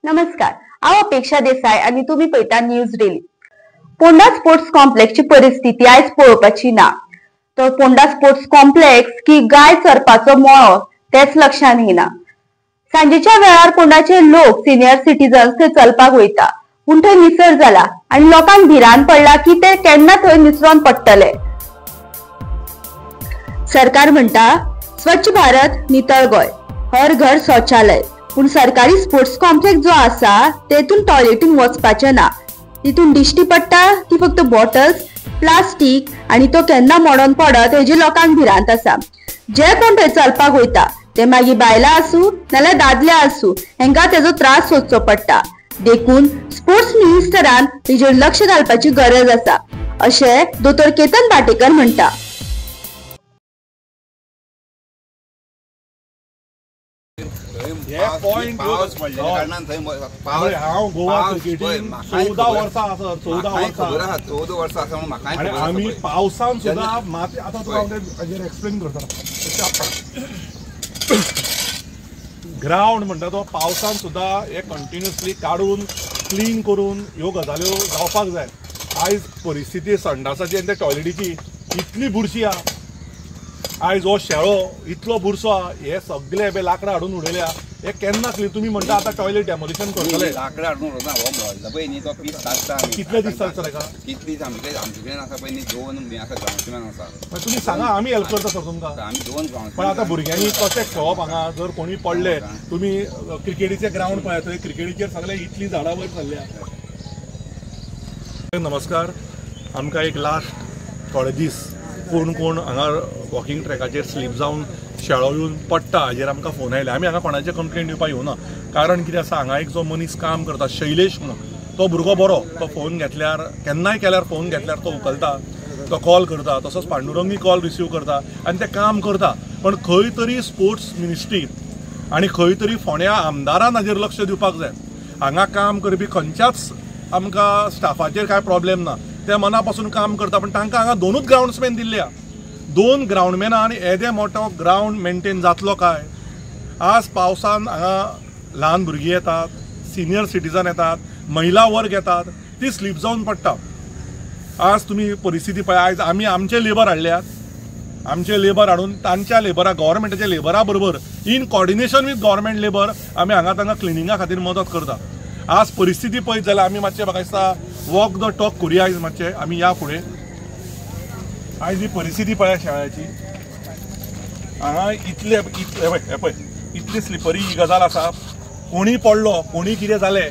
नमस्कार, हांव अपेक्षा देसाई आणि तुम्ही पळयता न्यूज डेली। पोंडा स्पोर्ट्स कॉम्प्लेक्सची परिस्थिती आयज पळोवपाची ना। तर पोंडा स्पोर्ट्स कॉम्प्लेक्स की गाय चरपाचो मळो तेच लक्षात येना। सांजेच्या वेळार पोंडाचे लोक सिनियर सिटीजन्स थंय चलपाक वयता, पूण थंय निसर जाला आणि लोकांक भिरांत पडला की ते केन्ना थंय निसरोन पडटले। सरकार म्हणता स्वच्छ भारत नितळ गोय, हर घर शौचालय, पण सरकारी स्पोर्ट्स कॉम्प्लेक्स जो आसा तेतून टॉयलेटीन वचपाचे ना। तितून दिश्टी पडटा ती फक्त बॉटल्स, प्लास्टिक आणि तो केन्ना मोडून पडत हेजी लोकांक भिरांत आसा। जे कोण थंय चलपाक वयता ते मागीर बायलां आसूं नाल्यार दादले आसूं, हेंकां तेजो त्रास सोंसचो पडटा। देखून स्पोर्ट्स मिनिस्टरान हेजेर लक्ष घालपाची गरज आसा, अशें दोतोर केतन भाटेकर म्हणटा। हांव गोवा क्रिकेटीन 14 वर्सां आसा, 14 वर्सां आनी आमी पावसान सुद्दां माती आतां तुका हाजेर एक्सप्लेन करता। ग्राउंड म्हणटा तो पावसान सुद्दां हे कंटिन्युअसली काडून क्लीन करून ह्यो गजाल्यो जावपाक जाय। आयज परिस्थिती संडासाची आनी त्या टॉयलेटीची इतली बुरशी आहा, आयज हो शेळो इतलो बुरसो आहा, हे सगळे हे लाकडां हाडून उडयल्या। हे केन्ना क्लीन तुमी म्हणटा आतां टॉयलेट डेमोलिशन करतले, लाकडां हाडून उडोवना, हो मोडला पळय न्ही तो पीस काडटा। कितले दीस चलता ताका? कितले दीस आमचे कडेन आसा पळय न्ही, 2 आसा ग्राउंडमॅन आसा। तुमी सांगा, आमी हेल्प करता सर तुमकां। आमी 2 ग्राउंड, पण आतां भुरग्यांनी कशें खेळप हांगा, जर कोणी पडले, तुमी क्रिकेटीचे ग्राउंड पळय, थंय क्रिकेटीचेर सगळे इतली झाडां वयर सरल्या। नमस्कार, आमकां एक लास्ट थोडे दीस कोण हांगा वॉकिंग ट्रॅकाचेर स्लीप जावन शेळो येवन पडटा हाजेर आमकां फोन आयले। आमी हांगा कोणाचे कंप्लेंट दिवपाक येवना, कारण कितें आसा, हांगा एक जो मनीस काम करता शैलेश म्हणून, तो भुरगो बरो, तो फोन घेतल्यार केन्नाय केल्यार फोन घेतल्यार तो उखलता, तो कॉल करता, तसोच पांडुरंगी कॉल रिसीव करता आनी ते काम करता। पण खंय तरी स्पोर्ट्स मिनिस्ट्री आनी खंय तरी फोंड्या आमदारान हाजेर लक्ष दिवपाक जाय। हांगा काम करपी खंयच्याच आमकां स्टाफाचेर कांय प्रॉब्लेम ना, ते मना पासून काम करता, पण तांकां हांगा 2 ग्राउंड्समॅन दिल्ल्या। 2 ग्राउंडमॅनान येदे मोठो ग्राउंड मेंटेन जातलो काय? आज पावसान हांगा ल्हान भुरगीं येतात, सिनियर सिटीजन येतात, महिला वर्ग येतात, ती स्लीप जावन पडटा। आज तुमी परिस्थिती पळय, आयज आमी आमचे लेबर हाडल्यात, आमचे लेबर हाडून तांच्या लेबरा, गव्हर्मेंटाच्या लेबरा बरोबर in coordination with government labour आमी हांगा तांकां क्लिनिंगा खातीर मदत करता। आज परिस्थिती पळयत जाल्यार आमी मातशें म्हाका दिसता वॉक द टॉक करुया आयज मातशें आमी या फुडें। आयज ही परिस्थिती पळय शेळ्याची, हांगा इतले हे पळय इतली स्लिपरी ही गजाल आसा। कोणी पडलो, कोणी कितें जालें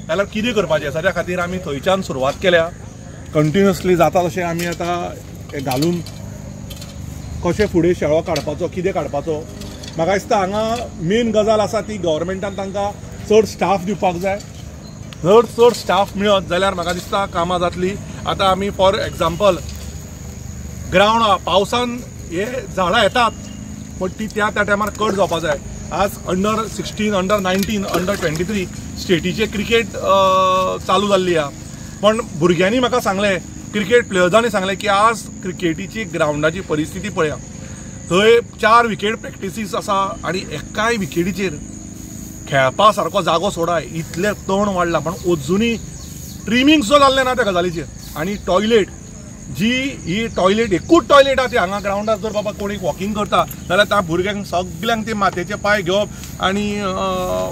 जाल्यार कितें करपाचें, ताच्या खातीर आमी थंयच्यान सुरवात केल्या। कंटिन्युअसली जाता तशें आमी आतां हे घालून कशें फुडें शेळो काडपाचो, कितें काडपाचो। म्हाका दिसता हांगा मेन गजाल आसा ती गव्हर्मेंटान तांकां चड स्टाफ दिवपाक जाय। जर चड स्टाफ मेळत जाल्यार म्हाका दिसता कामां जातली। आतां आमी फॉर एग्जाम्पल ग्राउंड पावसान हे झाडां येतात, पण ती त्या टायमार कट जावपाक जाय। आज अंडर 16, अंडर 19, अंडर 23 स्टेटीचे क्रिकेट चालू जाल्ली आहा, पण भुरग्यांनी म्हाका सांगलें, क्रिकेट प्लेयर्सांनी सांगलें की आज क्रिकेटीची ग्राउंडाची परिस्थिती पळया, थंय 4 विकेट प्रॅक्टिसीस आसा आनी एकाय विकेटीचेर खेळपा सारको जागो सोडाय, इतले तण वाडला, पण अजुनी ट्रिमींग सुद्दां जाल्लें ना त्या गजालीचेर। आनी टॉयलेट ही टॉयलेट एकूच टॉयलेट आहा ती हांगा ग्राउंडार जर बाबा कोणी वॉकिंग करता जाल्यार त्या भुरग्यांक सगळ्यांक ते मातयेचे पांय घेवप आनी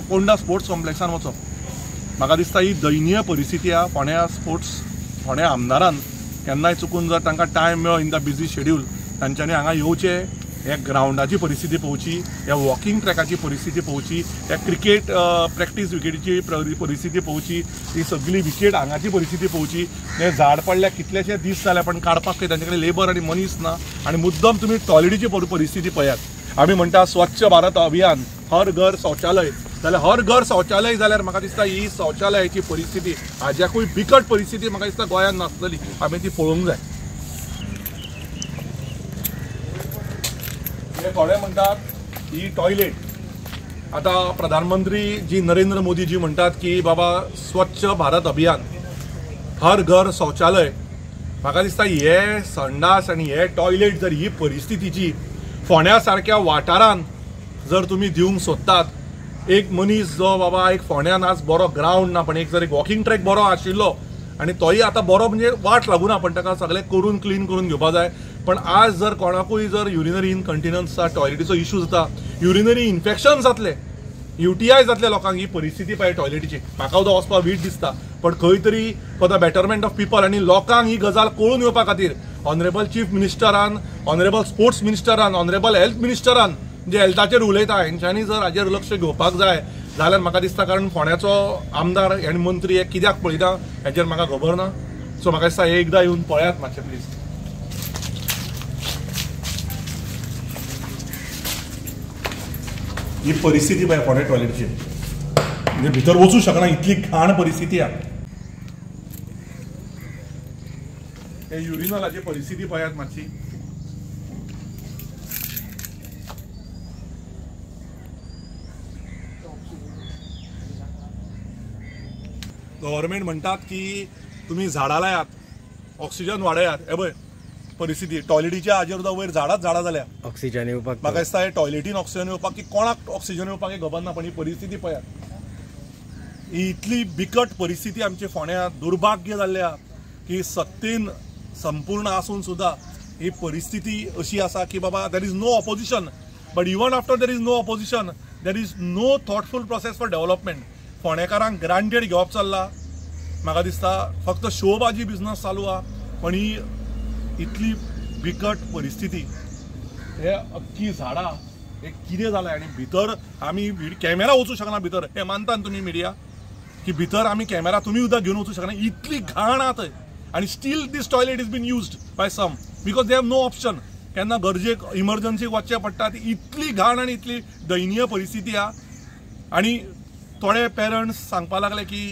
पोंडा स्पोर्ट्स कॉम्प्लेक्सान वचप। म्हाका दिसता ही दयनीय परिस्थिती आहा। फोंड्या आमदारान केन्नाय चुकून जर तांकां टायम मेळ्ळो इन द बिजी शेड्यूल, तांच्यांनी हांगा येवचें, ह्या ग्राउंडाची परिस्थिती पळोवची, ह्या वॉकिंग ट्रॅकाची परिस्थिती पळोवची, ह्या क्रिकेट प्रॅक्टीस विकेटीची परिस्थिती पळोवची, ही सगळी विकेट हांगाची परिस्थिती पळोवची। हे झाड पडल्या कितलेशे दीस जाले, पण काडपाक काही तांचे कडेन लेबर आनी मनीस ना। आनी मुद्दम तुमी टॉयलेटीची परिस्थिती पळयात। आमी म्हणटा स्वच्छ भारत अभियान, हर घर शौचालय, जाल्यार हर घर शौचालय जाल्यार म्हाका दिसता ही शौचालयाची परिस्थिती हाज्याकूय बिकट परिस्थिती म्हाका दिसता गोंयांत नासतली, आमी ती पळोवंक जाय। थोडे म्हणतात ही टॉयलेट, आता प्रधानमंत्री जी नरेंद्र मोदी जी म्हणतात की बाबा स्वच्छ भारत अभियान, हर घर शौचालय। म्हाका दिसता हे संडास आनी हे टॉयलेट जर ही परिस्थितीची फोंड्या सारक्या वाठारांत जर तुम्ही दिवंक सोदतात एक मनीस जो बाबा एक फोंड्यान आज बरो ग्राउंड ना पण एक जर एक वॉकिंग ट्रॅक बरो आशिल्लो आणि तोही आता बरो म्हणजे वाट लागूना पण ताका सगळें करून क्लीन करून घेवपा जाय. पण आज जर कोणाकूय जर युरिनरी इनकंटिनन्स टॉयलेटीचो इश्यू जाता, युरिनरी इन्फेक्शन जातले, UTI जातले लोकांक, ही परिस्थिती पाहिजे टॉयलेटीची. म्हाका सुद्दां वचपाक वीट दिसता पण खंय तरी for the betterment of people आनी लोकांक ही गजाल कळून येवपा खातीर ऑनरेबल चीफ मिनिस्टरान, ऑनरेबल स्पोर्ट्स मिनिस्टरान, ऑनरेबल हेल्थ मिनिस्टरान जे हेल्थाचेर उलयता हेंच्यांनी जर हाजेर लक्ष घेवपाक जाय जाल्यार म्हाका दिसता. कारण फोंड्याचो आमदार आनी मंत्री हे कित्याक पळयता हेचेर म्हाका खबर ना. सो म्हाका दिसता एकदां येवन पळयात मातशें प्लीज. ही परिस्थिती पळय फोंड्या टॉयलेटची, म्हणजे भितर वचूंक शकना इतली घाण परिस्थिती आहा. हे युरिनलाची परिस्थिती पळयात मातशी. गव्हर्नमेंट म्हणतात की तुम्ही झाडां लायात, ऑक्सिजन वाडयात. हे पळय परिस्थिती टॉयलेटीच्या हाजेर सुद्दां वयर झाडांच झाडां जाल्या ऑक्सिजन येवपाक. म्हाका दिसता हे टॉयलेटीन ऑक्सिजन येवपाक की कोणाक ऑक्सिजन येवपाक हे खबर ना. पण ही परिस्थिती पळयात, ही इतली बिकट परिस्थिती आमच्या फोंड्यांत दुर्भाग्य जाल्ल्या की सत्तेन संपूर्ण आसून सुद्धा ही परिस्थिती अशी आसा की बाबा there is no opposition. But even after there is no opposition there is no thoughtful process for development. फोंडेकारांक ग्रांटेड घेवप चल्ला. म्हाका दिसता फक्त शोबाजी बिझनस चालू आहा. पण ही इतली बिकट परिस्थिती, हे अख्खी झाडां, हे कितें जालें. आनी भितर आमी कॅमेरा वचूंक शकना भितर. हे मानता तुमी मिडिया की भितर आमी कॅमेरा तुमी सुद्दां घेवन वचूंक शकना. इतली घाण आहा थंय. आनी still this toilet is been used by some because they have no option. केन्ना गरजेक इमर्जन्सीक वचचें पडटा. ती इतली घाण आनी इतली दयनीय परिस्थिती आहा. आनी थोडे पेरंट्स सांगपाक लागले की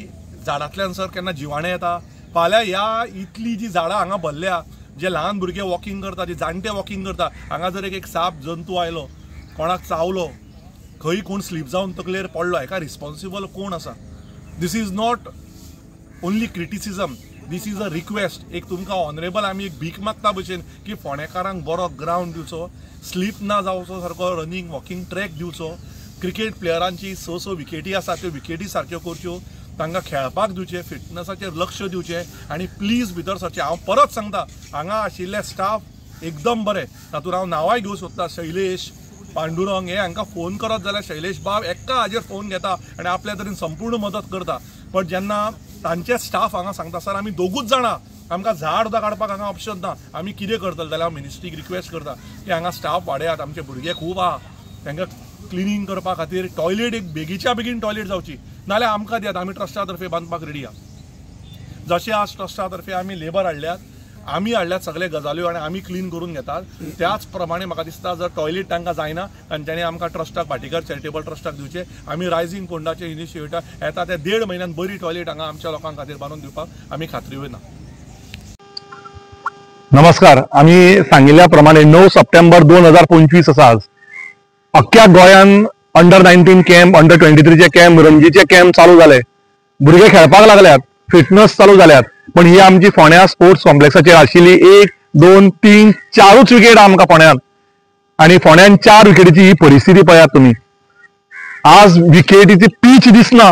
झाडांतल्यान सर केन्ना जिवाणें येता. फाल्यां ह्या इतली जी झाडां हांगा भरल्या, जे ल्हान भुरगे वॉकिंग करता, जे जाणटे वॉकिंग करता, हांगा जर एक साप जंतू आयलो, कोणाक चावलो, खंय कोण स्लीप जावन तकलेर पडलो, हाका रिस्पॉन्सिबल कोण आसा. This is not only criticism, this is a request. एक तुमकां ऑनरेबल आमी एक भीक मागता भशेन की फोंडेकारांक बरो ग्राउंड दिवचो, स्लीप ना जावचो सारको रनिंग वॉकिंग ट्रॅक दिवचो. क्रिकेट प्लेयरांची स विकेटी आसा त्यो विकेटी सारक्यो करच्यो, तांकां खेळपाक दिवचे, फिटनेसाचेर लक्ष दिवचें आनी प्लीज भितर सरचें. हांव परत सांगता हांगा आशिल्ले स्टाफ एकदम बरे. तातूंत हांव नांवांय घेवंक सोदता. शैलेश, पांडुरंग, हे हांकां फोन करत जाल्यार शैलेश बाब एका हाजेर फोन घेता आनी आपल्या तरेन संपूर्ण मदत करता. पण जेन्ना तांचे स्टाफ हांगा सांगता सर आमी दोगूच जाणां, आमकां झाड सुद्दां काडपाक हांगा ऑप्शन ना, आमी कितें करतले, जाल्यार हांव मिनिस्ट्रीक रिक्वेस्ट करता की हांगा स्टाफ वाडयात. आमचे भुरगे खूब आहा, तांकां क्लिनिंग करपा खातीर टॉयलेट एक बेगीच्या बेगीन टॉयलेट जावची. नाल्यार आमकां दियात, आमी ट्रस्टा तर्फे बांदपाक रेडी आहा. जशें आज ट्रस्टा तर्फे आमी लेबर हाडल्यात, आमी हाडल्यात सगळे गजाल्यो आनी आमी क्लीन करून घेतात. त्याच प्रमाणे म्हाका दिसता जर टॉयलेट तांकां जायना तांच्यांनी आमकां ट्रस्टाक, भाटीकार चॅरिटेबल ट्रस्टाक दिवचे. आमी रायझींग फोंडाचे इनिशिएटिव्ह येता ते 1.5 म्हयन्यान बरी टॉयलेट हांगा आमच्या लोकां खातीर बांदून दिवपाक आमी खात्री वयना. नमस्कार. आमी सांगिल्ल्या प्रमाणे 9 सप्टेंबर 2025 आसा आज. अख्ख्या गोंयान अंडर-19 कॅम्प, अंडर-23चे कॅम्प, रणजीचे कॅम्प चालू जाले. भुरगे खेळपाक लागल्यात, फिटनेस चालू जाल्यात. पण ही आमची फोंड्या स्पोर्ट्स कॉम्प्लेक्साचेर आशिल्ली 1, 2, 3, 4 विकेट आमकां फोंड्यान. आनी फोंड्यान 4 विकेटीची ही परिस्थिती पळयात तुमी. आज विकेटीची पीच दिसना,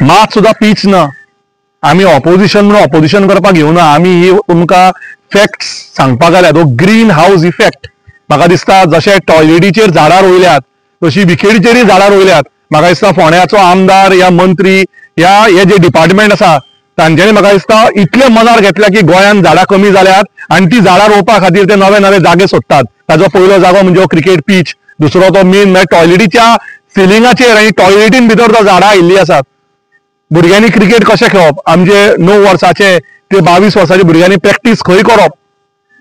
मात सुद्दां पीच ना. आमी ऑपोजिशन म्हणून ऑपोजिशन करपाक येवना. आमी ही तुमकां फॅक्ट्स सांगपाक आयल्यात. हो ग्रीन हाऊस इफेक्ट. म्हाका दिसता जशे टॉयलेटीचेर झाडां रोयल्यात तशी विकेटीचेरय झाडां रोयल्यात. म्हाका दिसता फोंड्याचो आमदार या मंत्री या हे जे डिपार्टमेंट आसा तांच्यांनी म्हाका दिसता इतले मनार घेतल्या की गोंयान झाडां कमी जाल्यात आनी ती झाडां रोवपा खातीर ते नवे नवे जागे सोदतात. ताजो पयलो जागो म्हणजे क्रिकेट पीच, दुसरो तो मेन म्हणजे टॉयलेटीच्या सिलिंगाचेर आनी टॉयलेटीन भितर तो झाडां आयिल्ली आसात. भुरग्यांनी क्रिकेट कशें खेळप, आमचे 9 वर्साचे ते 22 वर्साचे भुरग्यांनी प्रॅक्टीस खंय करप.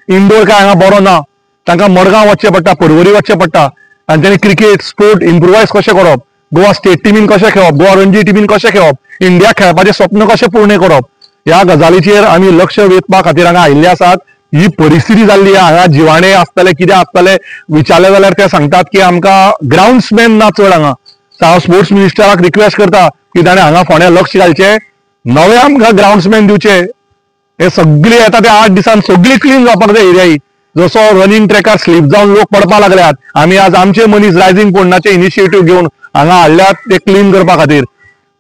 इंडोर काय हांगा बरो ना, तांकां मडगांव वचचें पडटा, पर्वरी वचचें पडटा. तांच्यांनी क्रिकेट स्पोर्ट इम्प्रुवायज कशें करप, गोवा स्टेट टिमीन कशें खेळप, गोवा रणजी टिमीन कशें खेळप, इंडिया खेळपाचें स्वप्न कशें पूर्ण करप, ह्या गजालीचेर आमी लक्ष वेधपा खातीर हांगा आयिल्ले आसात. ही परिस्थिती जाल्ली हांगा जिवाणे आसतले कितें आसतले विचारले जाल्यार ते सांगतात की आमकां ग्राउंड्समॅन ना चड हांगा. हांव स्पोर्ट्स मिनिस्टराक रिक्वेस्ट करता की ताणें हांगा फोंड्या लक्ष घालचें, नवे आमकां ग्राउंड्समॅन दिवचे. हे सगळे येता ते 8 दिसान सगळी क्लीन जावपाक जाय एरिया ही. जसो रनिंग ट्रॅकार स्लीप जावन लोक पडपा लागल्यात, आमी आज आमचे मनीस रायझिंग फोंडाचे इनिशिएटिव्ह घेवन हांगा हाडल्यात ते क्लीन करपा खातीर.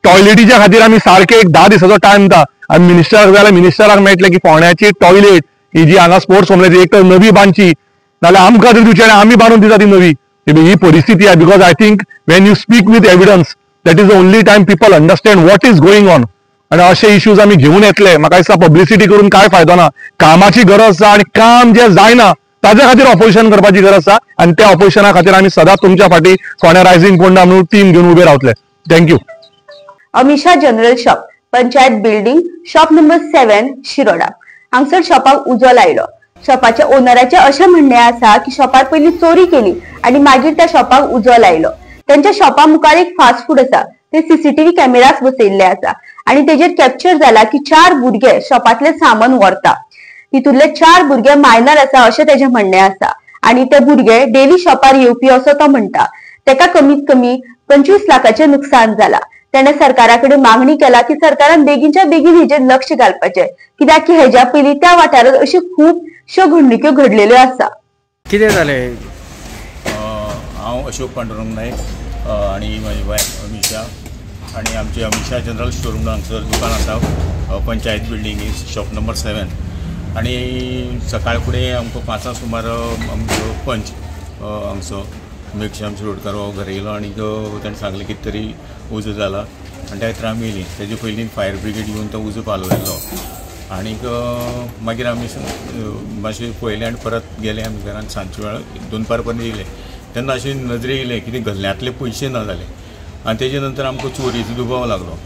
टॉयलेटीच्या खातीर आमी सारखे एक 10 दिसाचो टायम दिता आनी मिनिस्टराक जाल्यार मिनिस्टराक मेळटले की फोंड्याची टॉयलेट ही जी हांगा स्पोर्ट्स कॉम्प्लेक्स एक तर नवी बांदची नाल्यार आमकां जर दिवची आनी आमी बांदून दिता ती नवी. ही परिस्थिती आहे. Because I think Wien you speak with evidence that is the only time people understand what is going on. आणि असे इश्यूज आमी घेऊन येतले. म्हाका दिसता पब्लिसिटी करून काय फायदो ना. कामाची गरज आसा आनी काम जे जायना ताज्या खातीर ऑपोजिशन करपाची गरज आसा आनी त्या ऑपोजिशना खातीर आमी सदांच तुमच्या फाटी फोंड्या रायझिंग फोंडा म्हणून टीम घेवन उबे रावतले. Thank you. Amisha general shop, panchayat building, shop number 7, Shiroda. हांगसर शॉपाक उजो लायलो. शॉपाच्या ओनराचे अशें म्हणणे आसा की शॉपार पयलीं चोरी केली आणि मागीर त्या शॉपाक उजो लायलो. त्यांच्या शॉपा मुखार एक फास्ट फूड आसा, ते सीसीटीव्ही कॅमेरास बसयल्ले आसा आणि तेजेर कॅप्चर जाला की 4 भुरगे शॉपातले सामान व्हरता. तितूंतले 4 भुरगे मायनर आसा अशें तेजें म्हणणें आसा आणि ते भुरगे डेली शॉपार येवपी असो तो म्हणटा. तेका कमीत कमी 25 लाखाचे नुकसान जाला. त्याने सरकाराकडे मागणी केला की सरकारान बेगीनच्या बेगीन हेजेर लक्ष घालपाचें, कित्याक की हेज्या पयलीं त्या वाठारांत अश्यो खुबश्यो घडणुक्यो घडलेल्यो आसा. कितें जालें? हांव अशोक पांडुरंग नायक आणि म्हजी वायफ अमिशा आणि आमचे अमिशा जनरल स्टोरूम हांगसर दुकान आसा पंचायत बिल्डिंग शॉप नंबर 7. आणि सकाळ फुडें आमकां 5 सुमार आमचो पंच हांगचो मेघश्याम शिरोडकार हो घरा येयलो आणि ताणें सांगलें कितें तरी उजो जाला आनी त्या खातीर आमी येयलीं. तेजे पयलीं फायर ब्रिगेड येवन तो उजो पालयलो आनीक मागीर आमी मातशें पळयलें आनी परत गेले आमी घरान. सांजचे वेळार 2 पर्यंत येयले तेन्ना अशें नजरे येयलें कितें गल्ल्यांतले पयशे ना जाले आनी तेजे नंतर आमकां चोरीचो दुबाव लागलो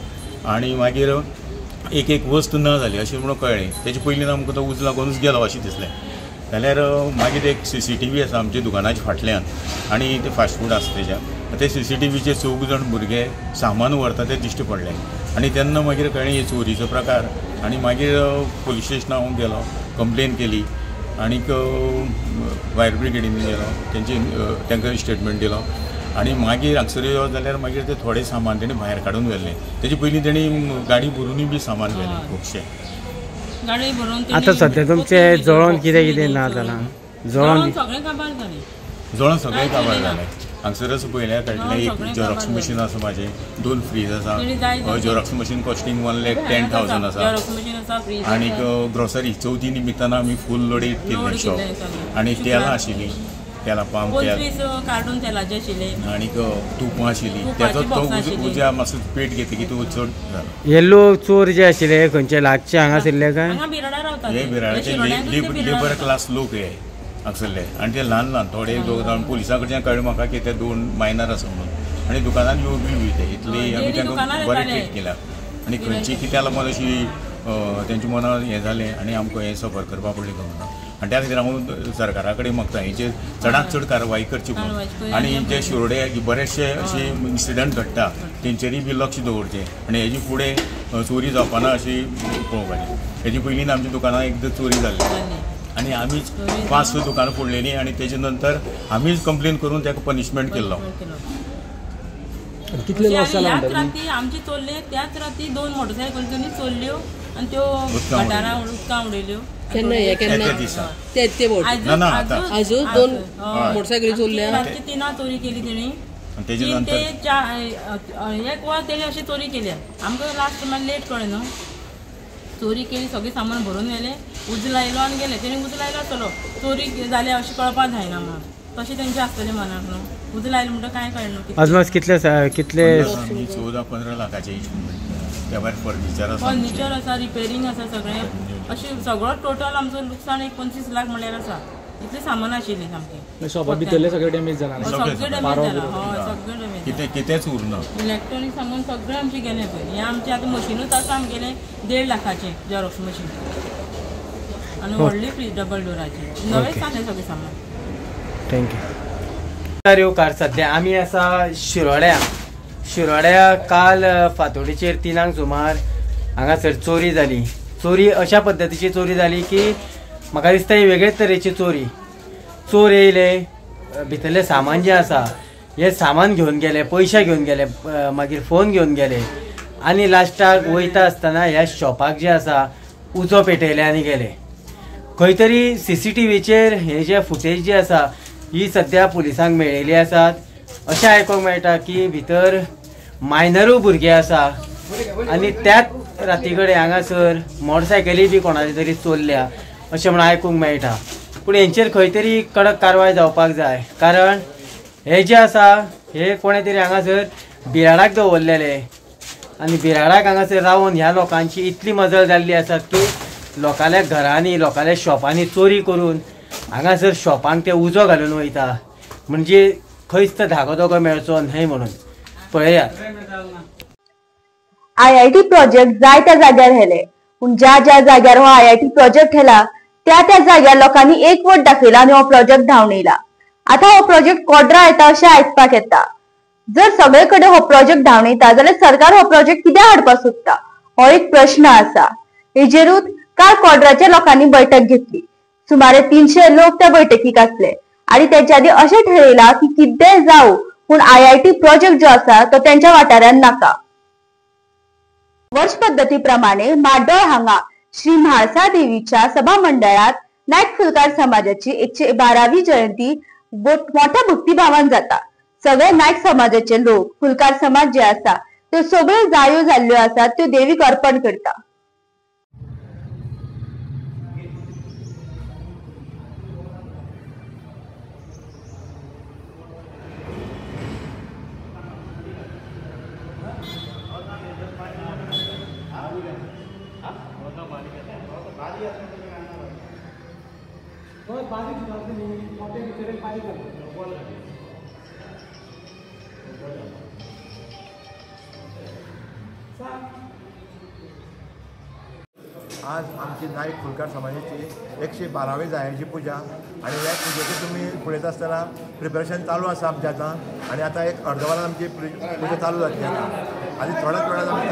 आनी मागीर एक वस्त ना जाली अशें म्हणून कळ्ळें. तेजे पयलीं आमकां तो उजो लागूनच गेलो अशें दिसलें. जाल्यार मागीर एक CCTV आसा आमच्या दुकानाच्या फाटल्यान आनी ते फास्ट फूड आसा तेज्या ते CCTVचे 4 जाण भुरगे सामान व्हरता ते दिश्टी पडले आनी तेन्ना मागीर कळ्ळें हे चोरीचो प्रकार. आनी मागीर पुलीस स्टेशनार हांव गेलो, कंप्लेन केली आनीक फायर ब्रिगेडीन गेलो, तांकां स्टेटमेंट दिलो आनी मागीर हांगसर यो जाल्यार मागीर ते थोडें सामान तेणी भायर काडून व्हेल्लें. तेजे पयलीं तेणी गाडी भरूनय बी सामान व्हेलें खुबशें. आता सध्या तुमचे जळोन कितें कितें ना जालां? जळोन सगळें काबार जालें. हांगसरच पयल्यार कळटलें एक झेरॉक्स मशीन आसा म्हाजें, 2 फ्रीज आसा. झेरॉक्स मशीन कॉस्टिंग 1,10,000 आसा आनीक ग्रोसरी चवथी निमित्तान आमी फूल लोडीत केल्लें शॉप आनी तेलां आशिल्लीं, तेलां पाम तेल आनीक तुपां आशिल्लीं. तेजो तो उज्या मातसो पेट घेतली की तो चड जालो. हे लोक चोर जे आशिल्ले खंयचे लागचे हांगासरले काय? हे बिराडाचे लेबर क्लास लोक हे हांगसरले आनी ते ल्हान थोडे लोक जावन पुलिसां कडच्यान कळ्ळें म्हाका की ते 2 मायनर आसा म्हणून आनी दुकानान येवपी ते इतली आमी तांकां बरें ट्रीट केल्या आनी खंयची कित्या लागून अशी तेंच्या मनान हें जालें आनी आमकां हें सफर करपा पडलें म्हणून. आनी त्या खातीर हांव सरकारा कडेन मागता हेचेर चडांत चड कारवाई करची म्हणून आनी जे शिरोडे बरेचशे अशे इन्सिडंट घडटा तेंचेरूय बी लक्ष दवरचें आनी हेजे फुडें चोरी जावपाना अशी पळोवपाची. हेजे पयलीं आमच्या दुकानान एकदां चोरी जाल्ली आनी आमीच 5 दुकानां फोडलेलीं आनी तेजे नंतर आमीच कंप्लेन करून ताका पनिशमेंट केल्लो. कितले लॉस जाला? आमची चोरले त्याच राती 2 मोटरसायकल घेवन चोरल्यो आनी त्यो गटारां उदकां उडयल्यो. अजून 2 मोटरसायकली चोरल्या. 3 चोरी केली तेणी. एक वर तेणी अशी चोरी केल्या. आमकां लास्ट टायमार लेट कळ्ळें न्हू. चोरी केली, सगळें सामान भरून व्हेलें, उजो लायलो आनी गेले. तेणी उजो लायलो आसतलो, चोरी जाल्या अशें कळपाक जायना म्हणून. तशें तेंचें आसतलें मनाक न्हू. उजो लायलो म्हणटा कांय कळना. अजून कितले 14-15 लाखाचे त्या भायर फर्निचर आसा, रिपेरींग आसा सगळें. अशें सगळो टोटल आमचो लुकसाण एक 25 लाख म्हणल्यार आसा. इतली सामान आशिल्ली सामकी. शॉपा भितरले सगळे डॅमेज जाला. सगळें डॅमेज जाला. हय सगळें डॅमेज. कितेंच उरना. इलेक्ट्रॉनीक सामान सगळें आमचें गेलें पळय. हें आमचें आतां मशिनूच आसा आमगेलें 1.5 लाखाचें झेरॉक्स मशीन आनी व्हडली फ्रीज डबल डोराची. नवेंच सांगलें सगळें सामान. थँक्यू. येवकार सध्या आमी आसा शिरोड्या काल फातोडीचेर 3 सुमार हांगासर चोरी जाली. चोरी अशा पद्दतीची चोरी जाली की म्हाका दिसता ही वेगळेच तरेची चोर येयले, भितरले सामान जे आसा हे सामान घेवन गेले, पयशे घेवन गेले, मागीर फोन घेवन गेले आनी लास्टाक वयता आसतना ह्या शॉपाक जे आसा उजो पेटयले आनी गेले. खंय तरी CCTVचेर हे जे फुटेज जी आसा ही सध्या पुलिसांक मेळिल्ली आसात. अशें आयकूंक मेळटा की भितर मायनरूय भुरगे आसा आनी त्याच राती कडेन हांगासर मोटरसायकली बी कोणाची तरी चोरल्या अशें म्हणून आयकूंक मेळटा. पूण हेंचेर खंय तरी कडक कारवाय जावपाक जाय, कारण हे जे आसा हे कोणे तरी हांगासर बिराडाक दवरलेले आनी बिराडाक हांगासर रावन ह्या लोकांची इतली मजल जाल्ली आसा की लोकांच्या घरांनी लोकांच्या शॉपांनी चोरी करून हांगासर शॉपांक ते उजो घालून वयता, म्हणजे खंयच धागो दोगो मेळचो न्हय म्हणून. पळयात, IIT प्रोजेक्ट जाय त्या जाग्यार हेले, पूण ज्या ज्या जाग्यार हो IIT प्रोजेक्ट हेला त्या त्या जाग्यार लोकांनी एक वोट दाखयला आनी हो प्रोजेक्ट धांवन येयला. आता हो प्रोजेक्ट कोड्रा येता अशें आयकपाक येता. जर सगळे कडेन हो प्रोजेक्ट धांवन येता जाल्यार सरकार हो प्रोजेक्ट कित्याक हाडपाक सोदता, हो एक प्रश्न आसा. हेजेरूच काल कोड्राच्या लोकांनी बैठक घेतली. सुमारे 300 लोक त्या बैठकीक आसले आणि त्यांच्यानी अशें ठरयला की कितेंय जावं पूण IIT प्रोजेक्ट जो आसा तो त्यांच्या वाठारांत नाका. वर्ष पद्धती प्रमाणे माड्डोळ हांगा श्री म्हाळसा देवीच्या सभा मंडळात नायक फुलकार समाजाची 112वी जयंती मोठ्या भक्तिभावान जाता. सगळे नायक समाजाचे लोक फुलकार समाज जे आसा त्यो सगळ्यो जायो जाल्ल्यो आसात त्यो देवीक अर्पण करता. आज आमची नायक फुलकार समाजाची 112वी जायांची पुजा आणि ह्या पुजेची तुम्ही पळयता आसतना प्रिपरेशन चालू आसा आमचें आतां, आनी आतां एक अर्द वरान आमची पुजा चालू जातली आतां. आनी थोड्याच वेळान आमी